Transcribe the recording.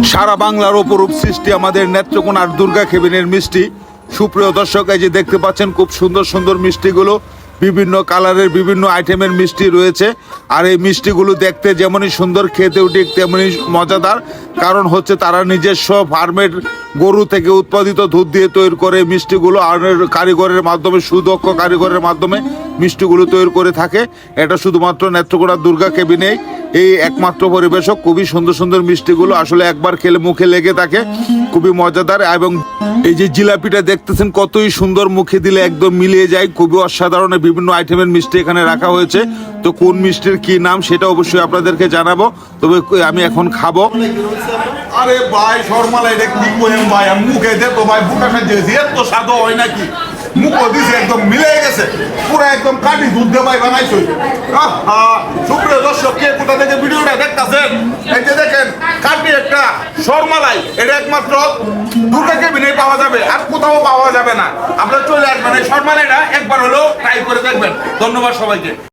সারা বাংলার অপরূপ সৃষ্টি আমাদের নেত্রকোনার দুর্গা কেবিনের মিষ্টি। সুপ্রিয় দর্শক, এই যে দেখতে পাচ্ছেন খুব সুন্দর সুন্দর মিষ্টিগুলো, বিভিন্ন কালারের বিভিন্ন আইটেমের মিষ্টি রয়েছে। আর এই মিষ্টিগুলো দেখতে যেমনই সুন্দর, খেতেও ঠিক তেমনই মজাদার। কারণ হচ্ছে তারা নিজস্ব ফার্মের গরু থেকে উৎপাদিত দুধ দিয়ে তৈরি করে মিষ্টিগুলো, আর কারিগরের মাধ্যমে, সুদক্ষ কারিগরের মাধ্যমে মিষ্টিগুলো তৈরি করে থাকে। এটা শুধুমাত্র নেত্রকোনার দুর্গা কেবিনেই এই একমাত্র পরিবেশক। খুবই সুন্দর সুন্দর মিষ্টিগুলো আসলে একবার খেলে মুখে লেগে থাকে, খুবই মজাদার। এবং এই যে জিলাপিটা দেখতেছেন কতই সুন্দর, মুখে দিলে একদম মিলিয়ে যায়, খুবই অসাধারণ। বিভিন্ন আইটেমের মিষ্টি এখানে রাখা হয়েছে। তো কোন মিষ্টির কি নাম সেটা অবশ্যই আপনাদেরকে জানাবো, তবে আমি এখন খাবো। আরে ভাই শর্মালা, এটা কি কইম ভাই, আমি মুখে দে তো ভাই, বুকা খাইতে গেছি, এত স্বাদ হয় নাকি? মুখও দিছে একদম মিলে গেছে, পুরো একদম কাটি দুধ দিয়ে ভাই বানাইছো। সুপ্রিয় দর্শক, কে কোথা থেকে ভিডিওটা দেখতেছেন, এই যে দেখেন কাটি একটা শর্মালাই, এটা একমাত্র দুর্গা কেবিনেই পাওয়া যাবে, আর কোথাও পাওয়া যাবে না। আপনারা চলে আসবেন, এই শর্মালাইটা একবার হলেও ট্রাই করে দেখবেন। ধন্যবাদ সবাইকে।